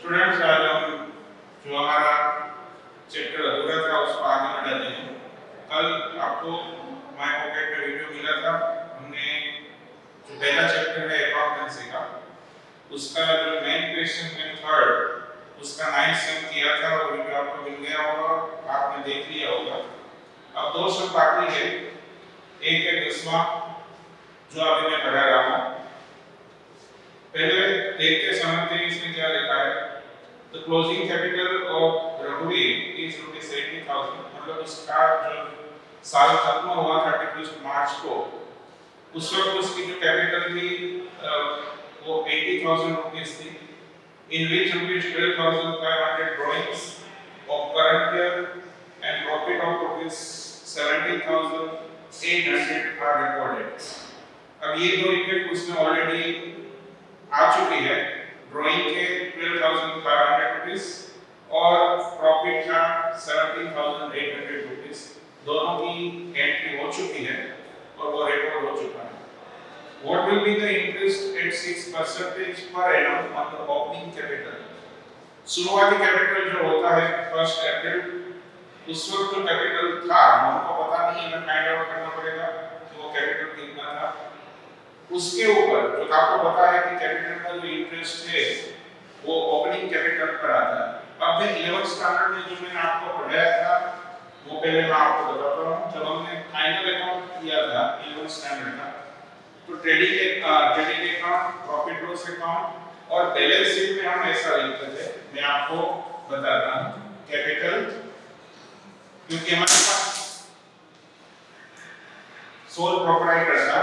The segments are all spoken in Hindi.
स्टूडेंट्स आज हम जो हमारा चैप्टर अधूरा था उसको आगे बढ़ाते हैं। कल आपको माय पॉकेट में वीडियो मिला था, हमने जो पहला चैप्टर है अकाउंटेंसी का उसका जो मेन क्वेश्चन में थर्ड उसका 9 सम किया था, वो वीडियो आपको मिल गया होगा, आपने देख लिया होगा। अब दो सम बाकी है, एक है 10वां जो अभी मैं पढ़ा रहा हूँ। पहले देखते समझते हैं इसमें क्या लिखा है। The closing capital of Raghuveer is rupees 80,000। मतलब उसका जो साल खत्म हुआ 31 मार्च को, उस वक्त उसकी जो कैपिटल थी वो 80,000 रुपीस थी। In which rupees 12,500 drawings of current year and profit of rupees 17,800 are recorded। अब ये दो इफेक्ट उसमें ऑलरेडी आ चुकी है, ड्राइंग के 12,500 रुपीस और प्रॉफिट का 17,800 रुपीस, दोनों की एंट्री हो चुकी है और वो रिकॉर्ड हो चुका है। What will be the interest at 6% per annum on the opening capital? शुरुआती कैपिटल जो होता है 1 अप्रैल, उस वक्त जो कैपिटल था हमको पता नहीं है, फाइंड आउट करना पड़ेगा कि वो कैपिटल कितना था। उसके ऊपर जो आपको पता है कि कैपिटल का जो इंटरेस्ट है वो ओपनिंग कैपिटल पर आता है। अब मैं 11th स्टैंडर्ड में जो मैंने आपको पढ़ाया था वो पहले मैं आपको बताता हूँ। जब हमने फाइनल अकाउंट किया था 11th स्टैंडर्ड का, तो trading account, profit loss account और बैलेंस शीट में हम ऐसा लिखते थे। मैं आपको बताता हूँ कैपिटल, क्योंकि हमारे पास सोल प्रोप्राइटर था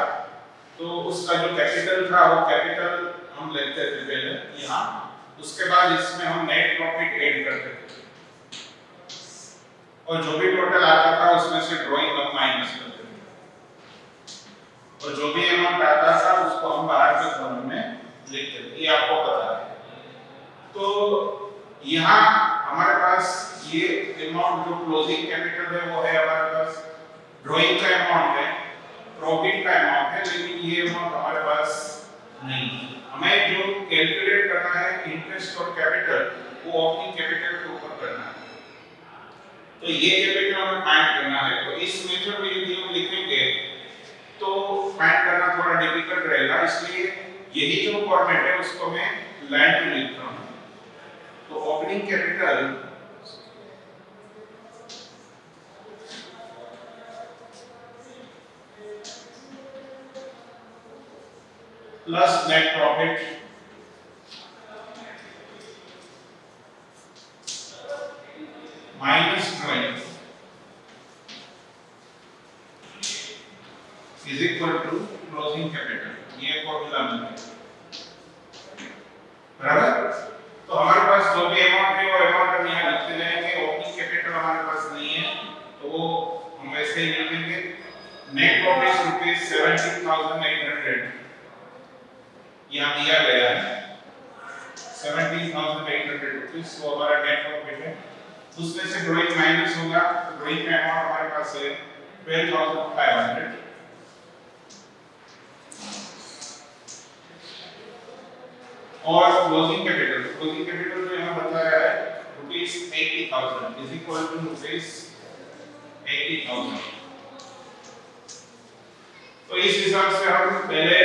तो उसका जो कैपिटल था वो कैपिटल हम लेते थे पहले यहाँ, उसके बाद इसमें हम नेट प्रॉफिट ऐड करते थे और जो भी टोटल आता था उसमें से ड्राइंग हम माइनस करते थे और जो भी अमाउंट आता था उसको हम बाहर के कॉलम में लिखते थे। ये आपको पता है। तो यहाँ हमारे पास ये अमाउंट जो क्लोजिंग कैपिटल है वो है हमारे पास, ड्राइंग का अमाउंट है, प्रॉफिट का अमाउंट है, लेकिन ये अमाउंट हमारे पास नहीं। हमें जो कैलकुलेट करना है इंटरेस्ट और कैपिटल, वो ओपनिंग कैपिटल के ऊपर करना है। तो ये कैपिटल हमें फाइंड करना है। तो इस मेथड में यदि हम लिखेंगे तो फाइंड करना थोड़ा डिफिकल्ट रहेगा, इसलिए यही जो फॉर्मेट है उसको मैं लाइन में लिखता हूँ। तो opening capital plus net profit minus drawing is equal to closing capital. ये फॉर्मूला मिलता है, बराबर। तो हमारे पास जो भी अमाउंट है वो अमाउंट हम यहाँ लिखते जाएंगे। ओपनिंग कैपिटल हमारे पास नहीं है तो वो हम वैसे ही लिखेंगे। नेट प्रॉफिट रुपीस 17,800 यहाँ दिया गया है, 17,800 रुपीस वो हमारा नेट प्रॉफिट है। उसमें से ड्राइंग माइनस होगा तो ड्राइंग का अमाउंट हमारे पास है 12,500 और क्लोजिंग कैपिटल जो यहाँ बताया है rupees 80,000 is equal to rupees 80,000। तो इस हिसाब से हम पहले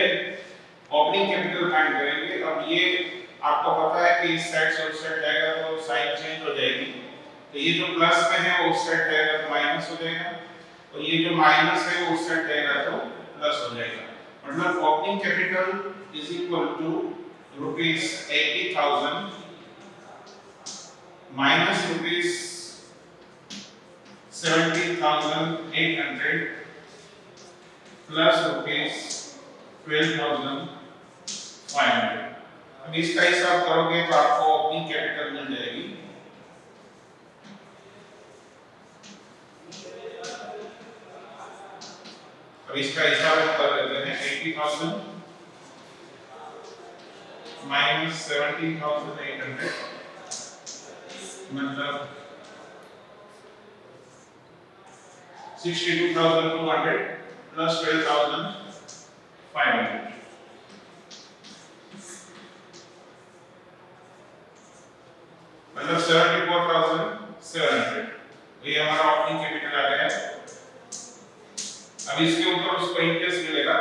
ओपनिंग कैपिटल फाइंड करेंगे। अब ये आपको पता है कि इस साइड से उस साइड जाएगा तो साइन चेंज हो जाएगी, तो ये जो प्लस में है वो उस साइड जाएगा तो माइनस हो जाएगा और ये जो माइनस है वो उस साइड जाएगा तो प्लस हो जाएगा। मतलब opening capital is equal to rupees 80,000 minus rupees 17,800 plus rupees 12,500। अब इसका हिसाब करोगे तो आपको ओपनिंग कैपिटल मिल जाएगी अब इसका हिसाब हम कर लेते हैं। 80,000 माइनस 17,800 मतलब 62,200 प्लस 12,500। मतलब 74,700, ये हमारा ओपनिंग कैपिटल आ गया है। अब इसके ऊपर उसको इंटरेस्ट मिलेगा,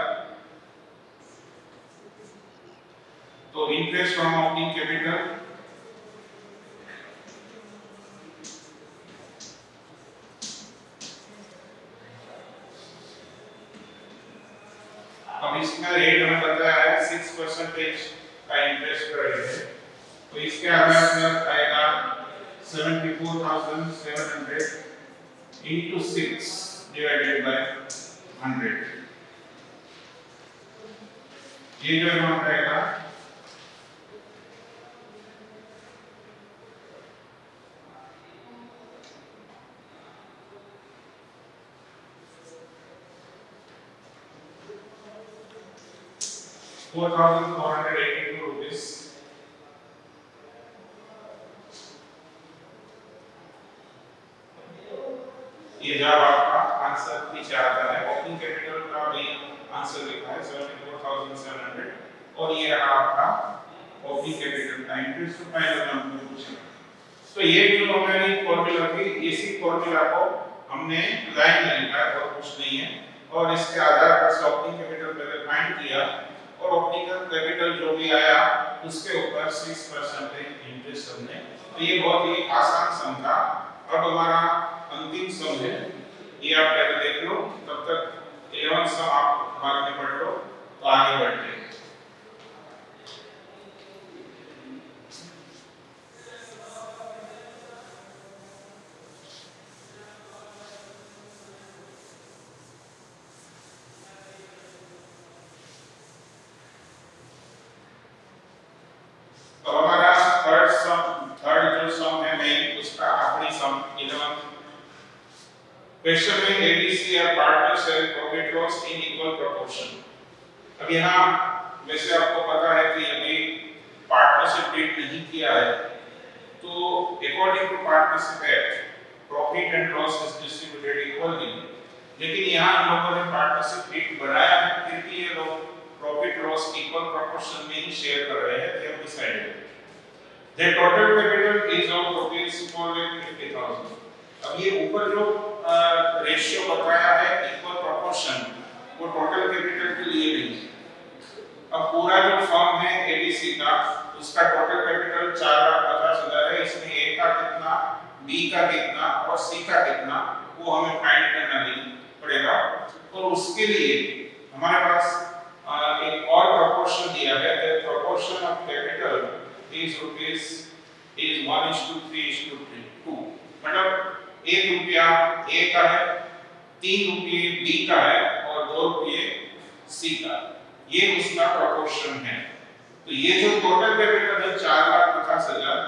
तो इंटरेस्ट फ्रॉम ओपनिंग कैपिटल अब इसका रेट हमें बताया है 6% का इंटरेस्ट रेट है, तो इसके आधार पर आएगा 74,700 into 6 divided by 100। ये जो अमाउंट आएगा 4,482 rupees। ये जब आपका आंसर पीछे आता है, ओपनिंग कैपिटल का भी आंसर लिखा है 74,700, और ये रहा आपका ओपनिंग कैपिटल का इंटरेस्ट फाइनल नंबर पूछा। तो ये जो हमारी फॉर्मूला थी, इसी फॉर्मूला को हमने लाइन में लिखा है और कुछ नहीं है, और इसके आधार पर से ओपनिंग कैपिटल पहले फाइंड किया, और ओपनिंग कैपिटल जो भी आया उसके ऊपर 6% इंटरेस्ट हमने, तो ये बहुत ही आसान सम था। अब हमारा अंतिम सम है, ये आप पहले देख लो, तब तक 11 सम आप बाद में पढ़ लो, तो आगे बढ़ते हैं। तो हमारा थर्ड जो सम है मेन, उसका आखिरी सम 11th क्वेश्चन में ABC are partners share profit loss in equal proportion. अब यहाँ वैसे आपको पता है कि अभी पार्टनरशिप डीड नहीं किया है, तो according to partnership act profit and loss is distributed equally, लेकिन यहाँ इन लोगों ने पार्टनरशिप डीड बनाया है, फिर भी ये लोग प्रॉफिट लॉस इक्वल प्रोपोर्शन में ही शेयर कर रहे हैं। they have decided their total capital is of rupees 450,000। अब ये ऊपर जो रेशियो बताया है इक्वल प्रोपोर्शन, वो टोटल कैपिटल के लिए नहीं। अब पूरा जो फर्म है एबीसी का, उसका टोटल कैपिटल 4,50,000 है, इसमें ए का कितना, बी का कितना और सी का कितना, वो हमें फाइंड करना पड़ेगा। और उसके लिए हमारे पास एक और प्रोपोर्शन दिया है, the proportion of capital is 1:3:2, मतलब 1 रुपया ए का है, 3 रुपये बी का है और 2 रुपये सी का, ये उसका प्रोपोर्शन है। तो ये जो टोटल कैपिटल है 4,50,000,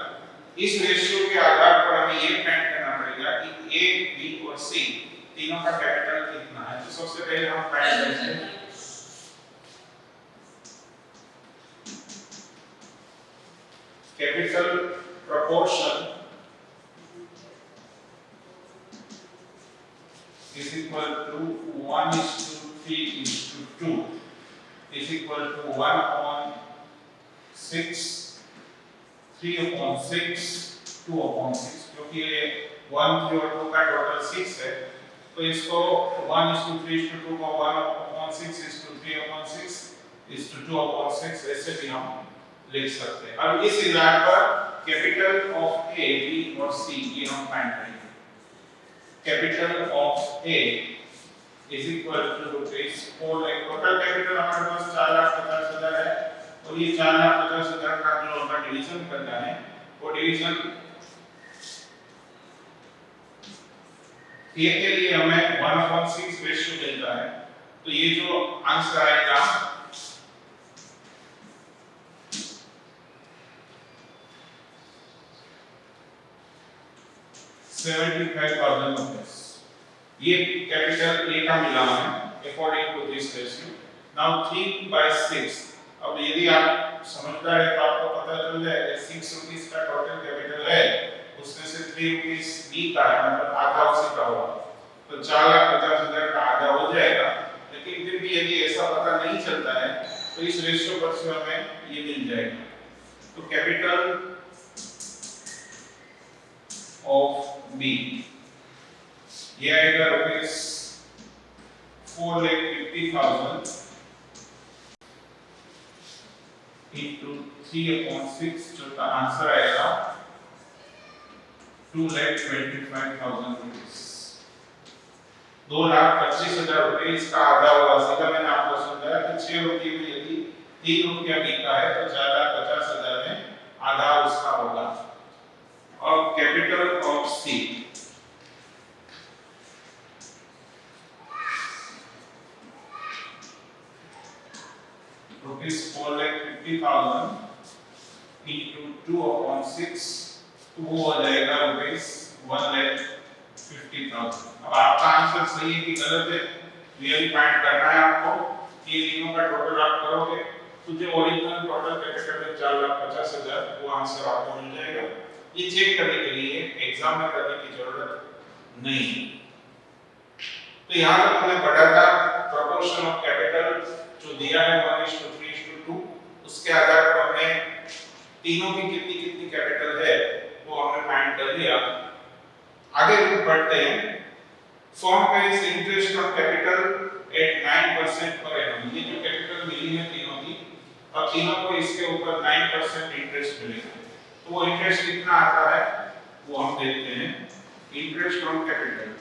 इस रेशियो के आधार पर हमें ये फाइंड करना पड़ेगा कि ए, बी और सी तीनों का कैपिटल कितना है। तो सबसे पहले हम फाइंड करते हैं capital proportion is equal to 1:3:2 is equal to 1/6, 3/6, 2/6, क्योंकि ये 1, 3 और 2 का टोटल 6 है, तो इसको 1:3:2 को 1/6:3/6:2/6 ऐसे भी हम लिख सकते हैं। अब इस आधार पर कैपिटल ऑफ ए, बी और सी ये हम फाइंड करेंगे। Capital of A is equal to rupees 4 lakh, total capital हमारे पास 4,50,000 है, और ये 4,50,000 का जो हमें डिवीजन करना है, वो डिवीजन ए के लिए हमें 1/6 रेशियो मिलता है, तो ये जो आंसर आएगा 75,000 रुपीस। ये कैपिटल ए का मिला है according to this ratio. Now 3/6, अब यदि आप समझदार है तो आपको पता चल जाएगा 6 रुपीस का टोटल कैपिटल है, उसमें से 3 रुपीस बी का है, मतलब आधा उसी का होगा, तो 4,50,000 का आधा हो जाएगा। लेकिन फिर भी यदि ऐसा पता नहीं चलता है तो इस रेशियो पर से हमें ये मिल जाएगा। तो कैपिटल ऑफ बी। ये आएगा रुपीज 4,50,000 into 3/6, जो का आंसर आएगा 2,25,000 रुपीज। 2,25,000 रुपए इसका आधा होगा। सीधा मैंने आपको समझाया कि 6 रुपये में यदि 3 रुपया बिका है तो 4,50,000 में आधा उसका होगा। और capital of C rupees 4,50,000 into 2/6, तो वो हो जाएगा रुपीज 1,50,000। अब आपका आंसर सही है कि गलत है, रियली फाइंड करना है आपको। ये तीनों का टोटल आप करोगे तो जो ओरिजिनल टोटल कैपिटल है 4,50,000, वो आंसर आपको मिल जाएगा। ये चेक करने के लिए एग्जाम में करने की जरूरत नहीं। तो यहाँ तक हमने पढ़ा था प्रोपोर्शन ऑफ कैपिटल जो दिया है 1:3:2, उसके आधार पर हमने तीनों की कितनी कितनी कैपिटल है वो हमने फाइंड कर लिया। आगे हम पढ़ते हैं। Form pays interest on capital eight 9% per annum. ये जो कैपिटल मिली है तीनों की, और तीनों को इसके ऊपर 9% इंटरेस्ट मिलेगा। तो वो इंटरेस्ट कितना आता है वो हम देखते हैं। इंटरेस्ट ऑन कैपिटल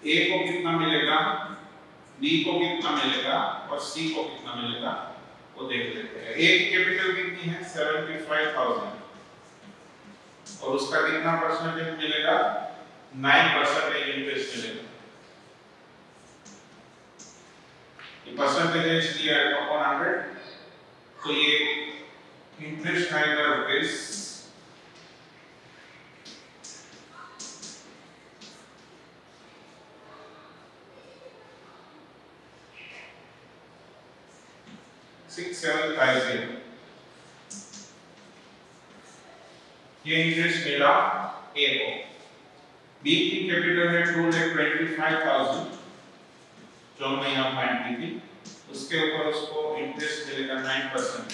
ए को कितना मिलेगा, बी को कितना मिलेगा और सी को कितना मिलेगा वो देख लेते हैं। ए की कैपिटल कितनी है 75,000 और उसका कितना परसेंटेज मिलेगा 9% इंटरेस्ट मिलेगा। ये परसेंटेज दिया है अपॉन 100, तो ये इंटरेस्ट आएगा रुपीज 6,750। ये इंटरेस्ट मिला ए को। बी की कैपिटल है 2,25,000 जो हमने यहाँ फाइंड की थी, उसके ऊपर उसको इंटरेस्ट मिलेगा 9%।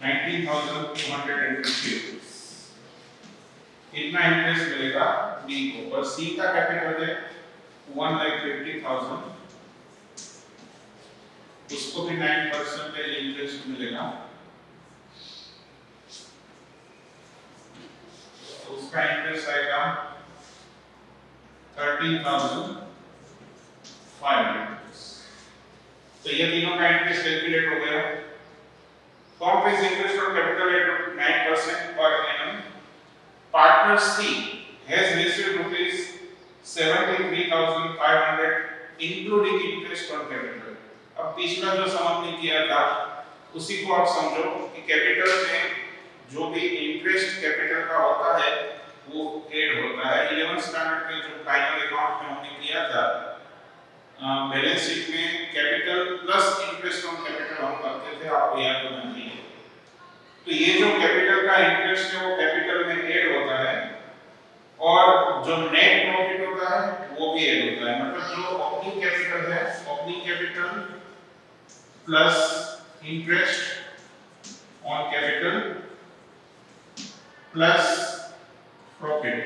₹19,250 इतना इंटरेस्ट मिलेगा बी को। और सी का कैपिटल है 1,50,000, उसको भी 9% इंटरेस्ट मिलेगा। तो उसका इंटरेस्ट आएगा 13,500। तो ये तीनों का इंटरेस्ट कैलकुलेट हो गया। Firm pays interest on capital at 9% per annum. Partner C has received rupees 73,500 including interest on capital. अब पिछला जो सम हमने किया था उसी को आप समझो कि कैपिटल में जो भी इंटरेस्ट कैपिटल का होता है वो ऐड होता है। 11th स्टैंडर्ड के जो फाइनल अकाउंट में हमने किया था, बैलेंस शीट में capital plus interest on capital हम करते थे, आपको याद होना चाहिए। तो ये जो कैपिटल का इंटरेस्ट है वो कैपिटल में ऐड होता है और जो नेट प्रॉफिट होता है वो भी ऐड होता है। मतलब जो ओपनिंग कैपिटल है, opening capital plus interest on capital plus profit,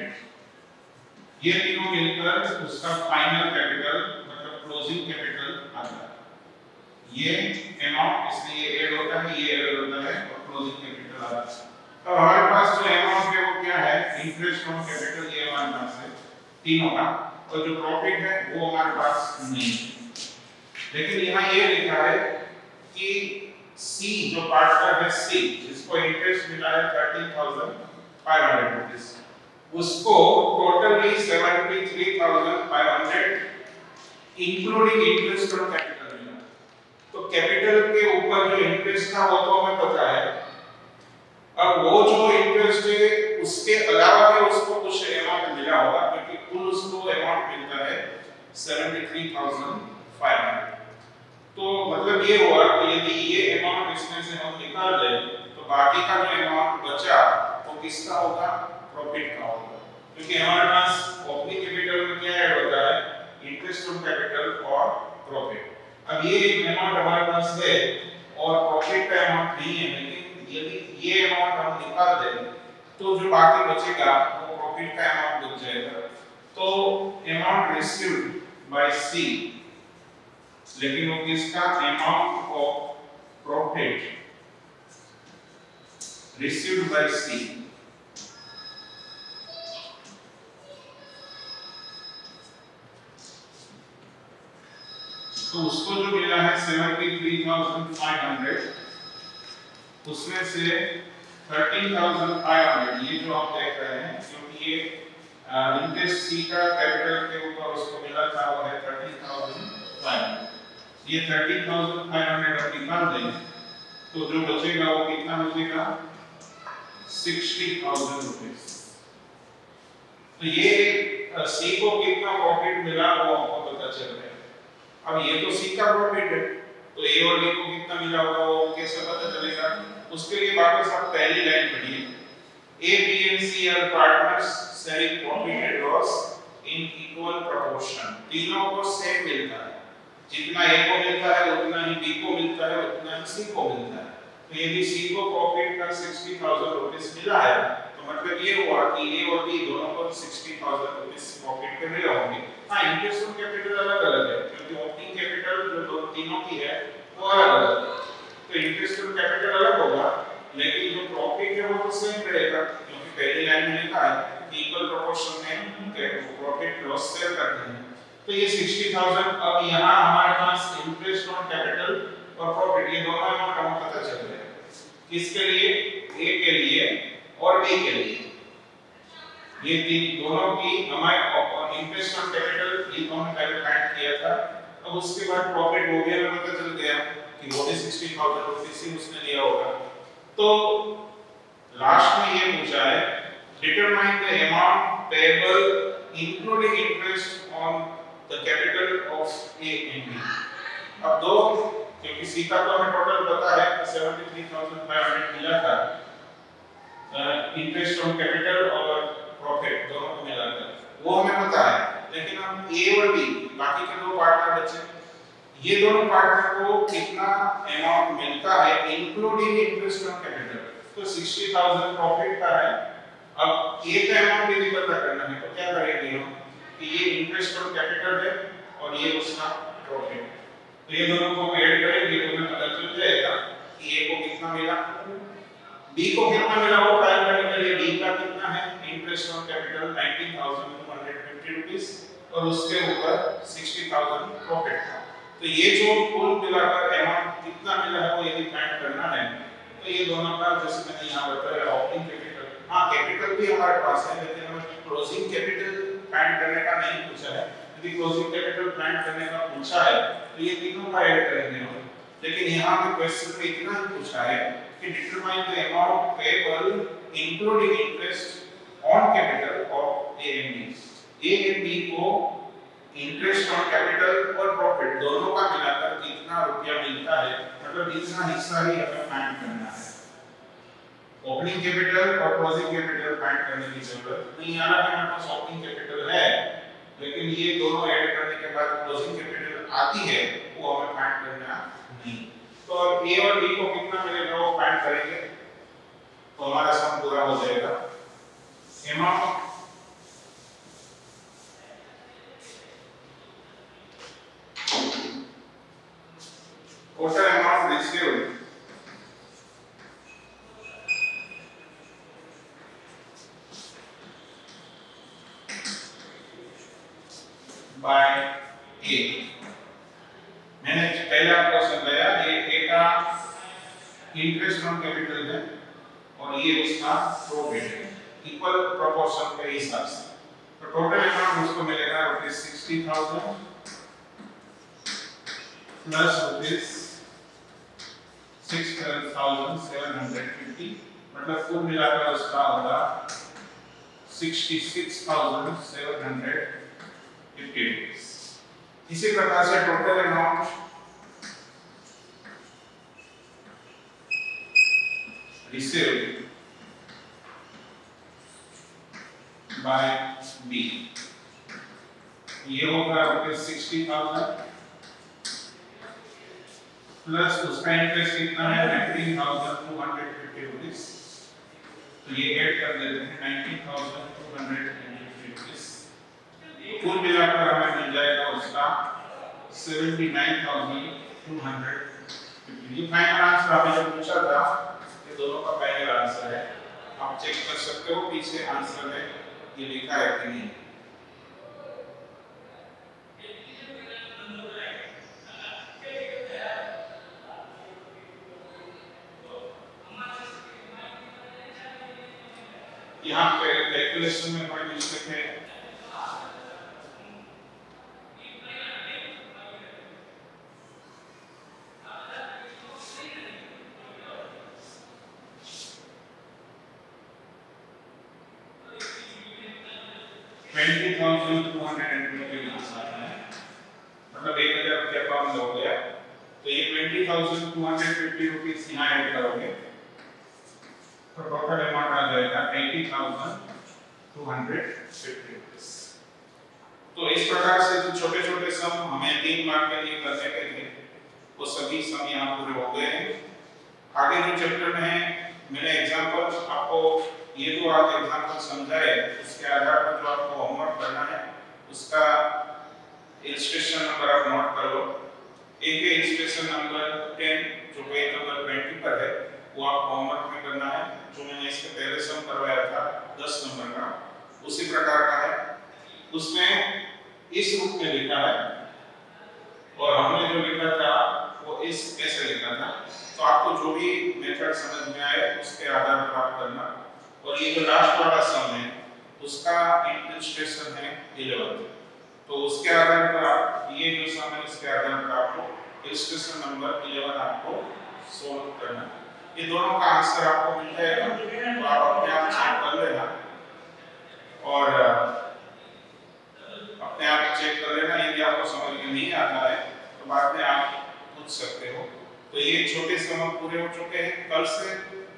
ये तीनों मिलकर उसका फाइनल कैपिटल मतलब क्लोजिंग कैपिटल आता है। ये अमाउंट इसलिए ऐड होता है, ये ऐड होता है और क्लोजिंग कैपिटल आता है। तो हमारे पास जो अमाउंट है वो क्या है, इंटरेस्ट ऑन कैपिटल, ये हमारे पास है तीनों का, और जो प्रॉफिट है वो हमारे पास नहीं है। लेकिन यहाँ ये लिखा है कि सी जो पार्टनर है सी, जिसको इंटरेस्ट मिला है 13,500 रुपीस, उसको totally 73,500 including interest on capital मिला। तो कैपिटल के ऊपर जो इंटरेस्ट था वो तो हमें पता है, अब वो जो इंटरेस्ट है उसके अलावा भी उसको कुछ अमाउंट मिला होगा, क्योंकि कुल उसको अमाउंट मिलता है 73,500। तो मतलब ये हुआ कि यदि ये अमाउंट इसमें से हम निकाल दें तो बाकी का जो अमाउंट बचा वो वो किसका होगा, प्रॉफिट का होगा, क्योंकि हमारे पास ओपनिंग कैपिटल में क्या ऐड होता है, इंटरेस्ट ऑन कैपिटल और प्रॉफिट। अब ये अमाउंट हमारे पास है और प्रॉफिट का अमाउंट नहीं है, लेकिन यदि ये अमाउंट हम निकाल दें तो जो बाकी बचेगा वो प्रॉफिट का अमाउंट बच जाएगा। तो अमाउंट रिसीव्ड बाय सी, लेकिन वो किसका, amount of profit received by C. तो उसको जो मिला है 73,500, उसमें से 13,500 ये जो आप देख रहे हैं, क्योंकि ये इंटरेस्ट सी का कैपिटल के ऊपर उसको मिला था, वो है 13,500। ये 13,500 हम निकाल दें तो जो बचेगा वो कितना बचेगा, 60,000 रुपीस। तो ये सी को कितना प्रॉफिट मिला वो आपको पता चल रहा है। अब ये तो सी का प्रॉफिट है, तो ए और बी को कितना मिला होगा वो कैसे पता चलेगा, उसके लिए वापस आप पहली लाइन पढ़िए, A B and C are partners sharing profit and loss in equal proportion. तीनों को सेम मिलता है, जितना ए को मिलता है उतना ही बी को मिलता है, उतना ही सी को मिलता है। तो यदि सी को प्रॉफिट का 60,000 रुपीस मिला है तो मतलब ये हुआ कि ए और बी दोनों को 60,000 रुपीस प्रॉफिट के मिले होंगे। हां, इंटरेस्ट ऑन कैपिटल अलग-अलग है, क्योंकि ओपनिंग कैपिटल जो दो तीनों की है वो अलग-अलग है, तो इंटरेस्ट ऑन कैपिटल अलग होगा, लेकिन जो प्रॉफिट है वो तो सेम रहेगा, क्योंकि पहली लाइन में लिखा है कि इक्वल प्रोपोर्शन में प्रॉफिट लॉस शेयर करते हैं। तो ये 60,000, अब यहाँ हमारे पास इंटरेस्ट ऑन कैपिटल और प्रॉफिट ये दोनों अमाउंट हमें पता चल रहे हैं, किसके लिए, ए के लिए और बी के लिए। ये तीन दोनों की हमारे इंटरेस्ट ऑन कैपिटल ये दोनों पहले फाइंड किया था, अब उसके बाद प्रॉफिट वो भी हमें पता चल गया कि वो भी 60,000 रुपीस ही उसने लिया होगा। तो लास्ट में ये पूछा है, determine the amount payable including interest on the capital of A and B. अब दो, क्योंकि सी का तो हमें टोटल पता है 73,500 मिला था, इंटरेस्ट ऑन कैपिटल और प्रॉफिट दोनों को मिलाकर वो हमें पता है, लेकिन अब ए और बी बाकी के दो पार्टनर बचे, ये दोनों पार्टनर को कितना अमाउंट मिलता है इंक्लूडिंग इंटरेस्ट ऑन कैपिटल। तो 60,000 प्रॉफिट का है, अब ए का अमाउंट यदि पता करना है तो क्या करेंगे हम कि ये इंटरेस्ट ऑन कैपिटल है और ये उसका प्रॉफिट, तो ये दोनों को ऐड करेंगे तो हमें पता चल जाएगा कि ए को कितना मिला, बी को कितना मिला वो फाइंड करने के लिए बी का कितना है, इंटरेस्ट ऑन कैपिटल 19,250 रुपीस और उसके ऊपर 60,000 प्रॉफिट था। तो ये जो कुल मिलाकर अमाउंट कितना मिला है वो यदि फाइंड करना है तो ये दोनों का, जैसे मैंने यहाँ बताया, ओपनिंग कैपिटल, हाँ कैपिटल भी हमारे पास है, लेकिन हमें क्लोजिंग कैपिटल फाइंड करने का नहीं पूछा है। यदि क्लोजिंग कैपिटल फाइंड करने का पूछा है तो ये तीनों का ऐड करेंगे हम, लेकिन यहाँ पे क्वेश्चन में इतना ही पूछा है कि determine the amount payable including interest on capital of A and B. A and B को इंटरेस्ट ऑन कैपिटल और प्रॉफिट दोनों का मिलाकर कितना रुपया मिलता है, मतलब इतना हिस्सा ही हमें फाइंड करना है। ओपनिंग कैपिटल और क्लोजिंग कैपिटल फाइंड करने की जरूरत नहीं, हालांकि हमारे पास ओपनिंग कैपिटल है, लेकिन ये दोनों ऐड करने के बाद क्लोजिंग कैपिटल आती है वो हमें फाइंड करना नहीं। तो अब ए और बी को कितना मिलेगा वो फाइंड करेंगे तो हमारा सम पूरा हो जाएगा। Amount total amount received by A। मैंने पहले आपको समझाया ये A का इंटरेस्ट ऑन कैपिटल है और ये उसका प्रॉफिट है, इक्वल प्रोपोर्शन के हिसाब से। तो टोटल अमाउंट उसको मिलेगा ₹60,000 प्लस ₹6,750, मतलब कुल मिलाकर उसका होगा 66,750। इसी प्रकार से total amount received by B, ये होगा रुपये 60,000 प्लस उसका इंटरेस्ट कितना है 19,250 रुपीज, तो ये ऐड कर देते हैं 19,250 रुपीज, कुल मिलाकर हमें मिल जाएगा उसका 79,250। ये फाइनल आंसर आपने जो पूछा था ये दोनों का फाइनल आंसर है, आप चेक कर सकते हो पीछे आंसर में ये लिखा है कि नहीं। यहाँ पे कैलकुलेशन में कोई मिस्टेक है, मतलब 1,000 रुपया कम हो गया, तो ये 20,250 रुपीज यहाँ ऐड करोगे तो टोटल अमाउंट आ जाएगा 80,250 रुपीज। तो इस प्रकार से जो छोटे छोटे सम हमें 3 मार्क के लिए करने के थे वो सभी सम यहाँ पूरे हो गए हैं। आगे जो चैप्टर में है मैंने एग्जांपल आपको ये जो आज एग्जांपल समझाए उसके आधार पर जो आपको होमवर्क करना है उसका इलस्ट्रेशन नंबर आप नोट कर लो। एक है इलस्ट्रेशन नंबर 10 जो पेज नंबर 20 पर है, वो आप होमवर्क में करना है, जो मैंने इसके पहले सम करवाया था 10 नंबर का उसी प्रकार का है। उसमें इस रूप में लिखा है और हमने जो लिखा था वो इस ऐसे लिखा था, तो आपको जो भी मेथड समझ में आए उसके आधार पर आप करना। और ये जो लास्ट वाला सम है उसका इलस्ट्रेशन है 11, तो उसके आधार पर आप ये जो सम है उसके आधार पर आपको इलस्ट्रेशन नंबर 11 आपको सॉल्व करना है। ये दोनों का आंसर आपको मिल जाएगा, तो आप अपने आप चेक कर लेना और अपने आप चेक कर लेना। यदि आपको समझ में नहीं आता है तो बाद में आप पूछ सकते हो। तो ये छोटे सम पूरे हो चुके हैं। कल से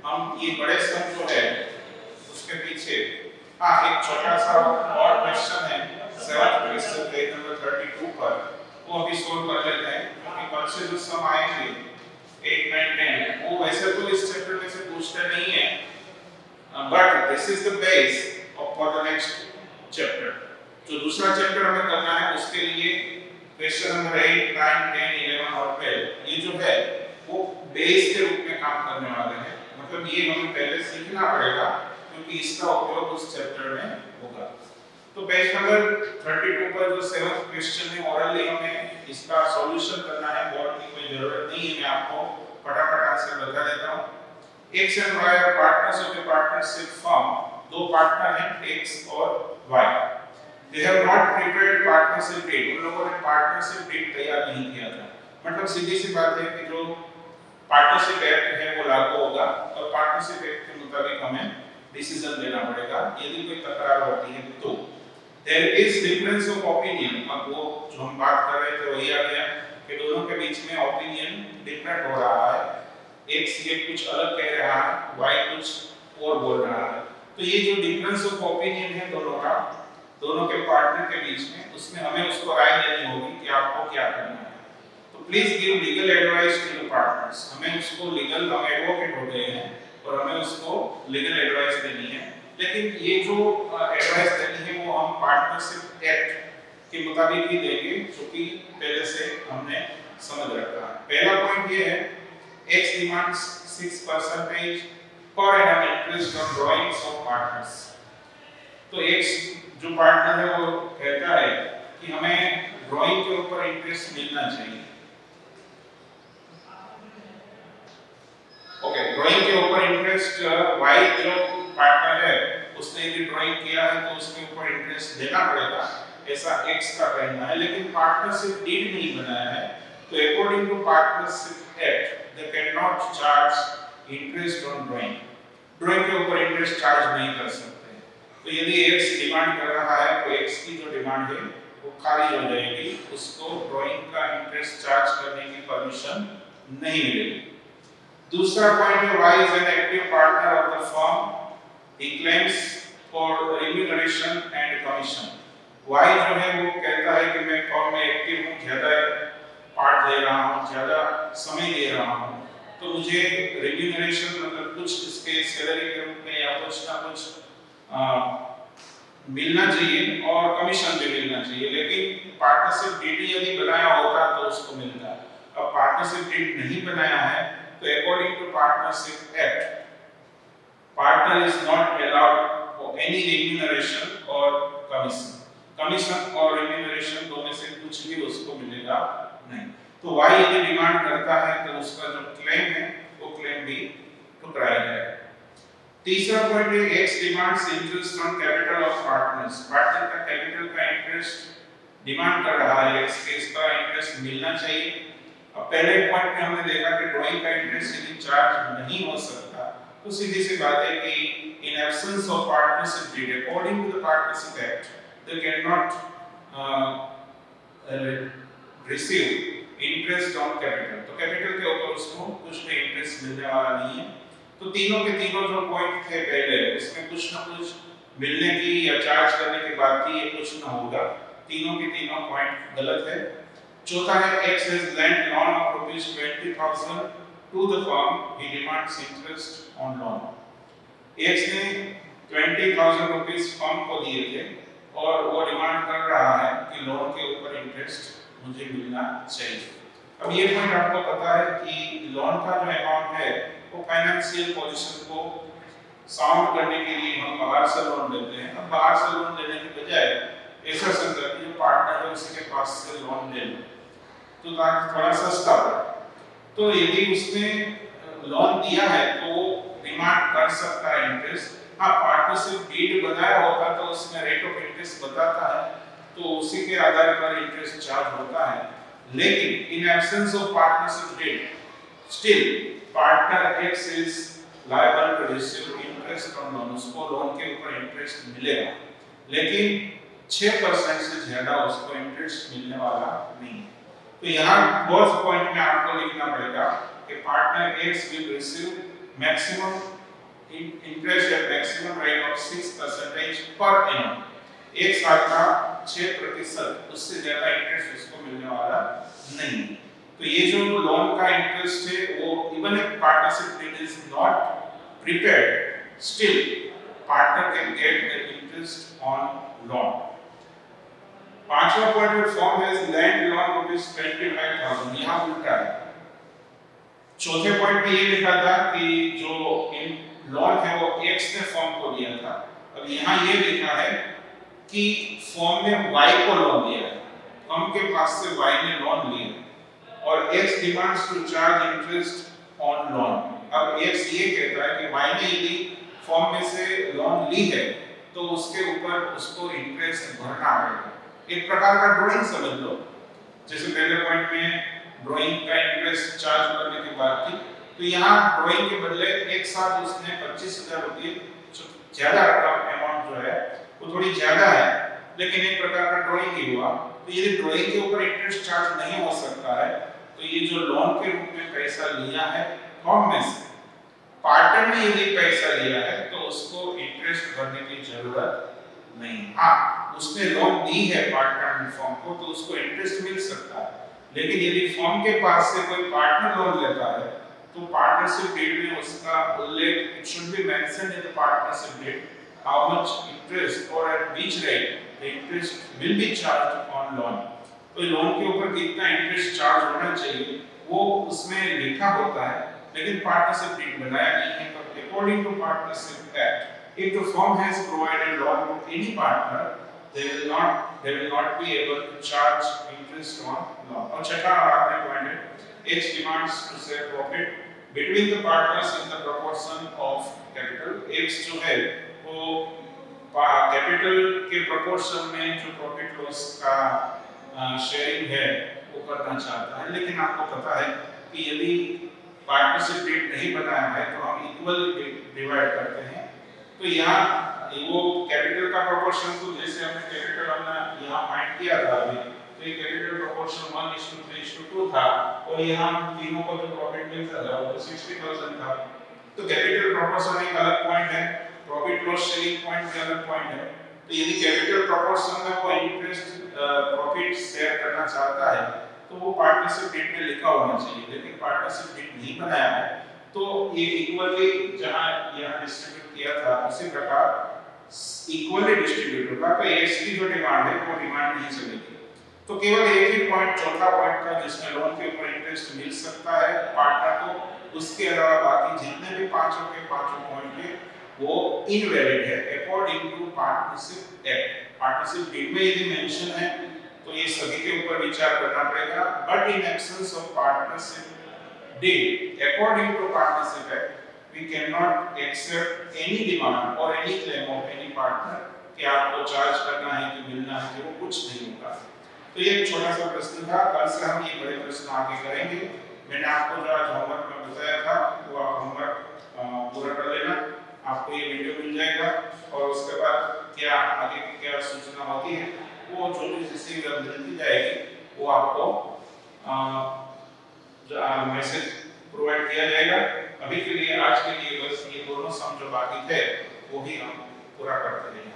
हम ये बड़े सम जो है उसके पीछे एक छोटा सा और क्वेश्चन है 7th क्वेश्चन पेज नंबर 32 पर, वो अभी सॉल्व कर लेते हैं क्योंकि कल से जो सम आएंगे 8, 9, 10 वो वैसे तो इस चैप्टर में से पूछते नहीं है, but this is the base for the next chapter. जो दूसरा चैप्टर हमें करना है उसके लिए क्वेश्चन नंबर 8, 9, 10, 11 और 12 ये जो है वो बेस के रूप में काम करने वाले हैं। मतलब ये हमें पहले सीखना पड़ेगा क्योंकि इसका उपयोग उस चैप्टर में होगा। तो पेज नंबर 32 पर जो 7th क्वेश्चन है ऑरली हमें इसका सॉल्यूशन करना है, बोर्ड की कोई जरूरत नहीं है, मैं आपको फटाफट आंसर बता देता हूं। X and Y are partners of a partnership firm, दो पार्टनर हैं X और Y। They have not prepared partnership deed, उन लोगों ने पार्टनरशिप डीड तैयार नहीं किया था। मतलब सीधी सी बात है कि जो पार्टनरशिप एक्ट है वो लागू होगा और पार्टनरशिप एक्ट के मुताबिक हमें डिसीजन लेना पड़ेगा यदि कोई तकरार होती है तो। There is difference of opinion, अब वो जो हम बात कर रहे थे वही आ गया कि दोनों के बीच में ओपिनियन डिफरेंट हो रहा है, X ये कुछ अलग कह रहा है, Y कुछ और बोल रहा है। तो ये जो डिफरेंस ऑफ ओपिनियन है दोनों के पार्टनर के बीच में, उसमें हमें उसको राय देनी होगी कि आपको क्या करना है। तो please give legal advice to the partners, हमें उसको लीगल, हम एडवोकेट हो गए हैं और हमें उसको लीगल एडवाइस देनी है। लेकिन ये जो एडवाइस देनी है वो हम पार्टनरशिप एक्ट के मुताबिक ही देंगे जो कि पहले से हमने समझ रखा है। पहला पॉइंट ये है X demands 6% per annum interest on drawings of partners। तो X जो पार्टनर है वो कहता है कि हमें ड्राइंग के ऊपर इंटरेस्ट मिलना चाहिए। ओके, ड्राइंग के ऊपर इंटरेस्ट Y जो पार्टनर है उसने यदि ड्राइंग किया है तो उसके ऊपर इंटरेस्ट देना पड़ेगा, ऐसा X का कहना है। लेकिन पार्टनरशिप डीड नहीं बनाया है, तो according to partnership act they can not charge interest on drawing, drawing के ऊपर इंटरेस्ट चार्ज नहीं कर सकते। तो यदि X डिमांड कर रहा है तो X की जो डिमांड है वो खारिज हो जाएगी, उसको ड्राइंग का इंटरेस्ट चार्ज करने की परमिशन नहीं मिलेगी। दूसरा पॉइंट है Y is an active partner of the firm, he claims for remuneration and commission. Y जो है वो कहता है कि मैं फॉर्म में एक्टिव हूँ, ज़्यादा पार्ट ले रहा हूँ, ज़्यादा समय दे रहा हूँ, तो मुझे रिम्यूनरेशन मतलब कुछ इसके सैलरी के रूप में या कुछ ना कुछ मिलना चाहिए और कमीशन भी मिलना चाहिए। लेकिन पार्टनरशिप डीड यदि बनाया होता तो उसको मिलता। अब पार्टनरशिप डीड नहीं बनाया है तो according to partnership act partner is not allowed for any remuneration or commission। Commission और रिम्यूनरेशन दो में से कुछ भी उसको मिलेगा नहीं। तो वाई यदि डिमांड करता है तो उसका जो क्लेम है वो क्लेम भी ठुकराया जाएगा। तीसरा पॉइंट है x demands interest on capital of partners. Partner का कैपिटल का इंटरेस्ट डिमांड कर रहा है, एक्स के इसका इंटरेस्ट मिलना चाहिए। अब पहले पॉइंट में हमने देखा कि ड्राइंग का इंटरेस्ट यदि चार्ज नहीं हो सकता तो सीधी सी बात है कि in absence of partnership deed according to the partnership act they cannot receive interest on capital। तो कैपिटल के ऊपर उसको कुछ भी इंटरेस्ट मिलने वाला नहीं है। तो तीनों के तीनों जो पॉइंट थे पहले उसमें कुछ ना कुछ मिलने की या चार्ज करने की बात थी, ये कुछ ना होगा। तीनों के तीनों पॉइंट गलत है। चौथा है x has lent loan of rupees 20,000 to the firm, he demands interest on loan। x ने 20,000 रुपीस फर्म को दिए थे और वो डिमांड कर रहा है कि लोन के ऊपर इंटरेस्ट मुझे मिलना चाहिए। अब ये पॉइंट आपको पता है कि लोन का जो अमाउंट है वो फाइनेंशियल पोजीशन को साउंड करने के लिए हम बाहर से लोन लेते हैं। अब बाहर से लोन लेने के बजाय ऐसा समझा कि जो पार्टनर है उसी के पास से लोन ले लो तो ताकि थोड़ा सस्ता पड़े। तो यदि उसने लोन दिया है तो डिमांड कर सकता है इंटरेस्ट। हाँ, पार्टनरशिप डीड बनाया होता तो उसमें रेट ऑफ इंटरेस्ट बताता है तो उसी के आधार पर इंटरेस्ट चार्ज होता है। लेकिन in absence of partnership deed still partner X is liable to receive interest on loan. उसको लोन के ऊपर इंटरेस्ट मिलेगा लेकिन 6% से ज्यादा उसको इंटरेस्ट मिलने वाला नहीं। तो यहाँ फोर्थ पॉइंट में आपको लिखना पड़ेगा कि partner x will receive maximum interest eight maximum rate of 6% per annum. एक साल का 6%, उससे ज्यादा इंटरेस्ट उसको मिलने वाला नहीं। तो ये जो लोन का इंटरेस्ट है वो even if partnership deed is not prepared still partner can get the interest on loan. पांचवा पॉइंट में firm has lent loan rupees 25,000, यहाँ उल्टा है। चौथे पॉइंट में ये लिखा था कि जो लोन है वो एक्स ने फॉर्म को दिया था। अब यहाँ ये लिखा है कि फॉर्म ने वाई को लोन दिया है, फॉर्म के पास से वाई ने लोन लिया और X demands to charge interest on loan. अब एक्स ये कहता है कि वाई ने यदि फॉर्म में से लोन ली है तो उसके ऊपर उसको इंटरेस्ट भरना पड़ेगा। एक प्रकार का ड्राइंग समझ लो, जैसे पहले पॉइंट में ड्राइंग का इंटरेस्ट चार्ज करने की बात थी, तो यहाँ ड्राइंग के बदले एक साथ उसने 25,000 रुपये ज्यादा रकम अमाउंट जो है वो थोड़ी ज्यादा है लेकिन एक प्रकार का ड्राइंग ही हुआ। तो यदि ड्राइंग के ऊपर इंटरेस्ट चार्ज नहीं हो सकता है तो ये जो लोन के रूप में पैसा लिया है फॉर्म में से, पार्टनर ने यदि पैसा लिया है तो उसको इंटरेस्ट भरने की जरूरत नहीं। हाँ, उसने लोन दी है पार्टनर ने फॉर्म को तो उसको इंटरेस्ट मिल सकता है, लेकिन यदि फॉर्म के पास से कोई पार्टनर लोन लेता है तो पार्टनरशिप डीड में उसका उल्लेख, it should be mentioned in the partnership deed how much interest और at which rate the interest will be charged on loan. तो लोन के ऊपर कितना इंटरेस्ट चार्ज होना चाहिए वो उसमें लिखा होता है लेकिन पार्टनरशिप डीड बनाया नहीं है। तो according to partnership act, if the firm has provided loan to any partner, they will not be able to charge interest on loan। और छठा आपने पॉइंट है X demands to share profit between the partners in the proportion of capital। X जो है वो कैपिटल के प्रोपोर्शन में जो प्रॉफिट लॉस का शेयरिंग है वो करना चाहता है। लेकिन आपको पता है कि यदि पार्टनरशिप डीड नहीं बनाया है तो हम इक्वल डिवाइड करते हैं। तो यहाँ वो कैपिटल का प्रोपोर्शन को जैसे हमने कैपिटल हमने यहाँ फाइंड किया था अभी, तो ये कैपिटल प्रोपोर्शन 1:3:2 था और यहाँ तीनों को जो प्रॉफिट मिलता था वो 60,000 था। तो कैपिटल प्रोपोर्शन एक अलग पॉइंट है, प्रॉफिट लॉस शेयरिंग पॉइंट के अलग पॉइंट है। तो यदि कैपिटल प्रोपोर्शन में वो इंटरेस्ट प्रॉफिट शेयर करना चाहता है तो वो पार्टनरशिप डीड में लिखा होना चाहिए, लेकिन पार्टनरशिप डीड नहीं बनाया है तो ये इक्वली जहां यहां डिस्ट्रीब्यूट किया था उसी प्रकार इक्वली डिस्ट्रीब्यूट होगा। तो इसकी जो डिमांड है वो डिमांड नहीं चलेगी। तो केवल एक ही पॉइंट, चौथा पॉइंट था जिसमें लोन के ऊपर इंटरेस्ट मिल सकता है पार्टनर को, उसके अलावा बाकी जितने भी पांचों के पांचों पॉइंट है वो इनवैलिड है according to partnership act. Partnership deed में यदि मेंशन है तो ये सभी के ऊपर विचार करना पड़ेगा, but in absence of partnership deed according to partnership act we cannot accept any demand or any claim of any partner कि आपको चार्ज करना है कि मिलना है कि वो कुछ नहीं होगा। तो ये एक छोटा सा प्रश्न था, कल से हम ये बड़े प्रश्न आगे करेंगे। मैंने आपको जो आज होमवर्क में बताया था वो आप होमवर्क पूरा कर लेना, आपको ये वीडियो मिल जाएगा और उसके बाद क्या आगे की क्या सूचना होती है वो जो भी जिससे मिलती जाएगी वो आपको मैसेज प्रोवाइड किया जाएगा। अभी के लिए आज के लिए बस ये दोनों सम जो बाकी थे वो ही हम पूरा करते हैं।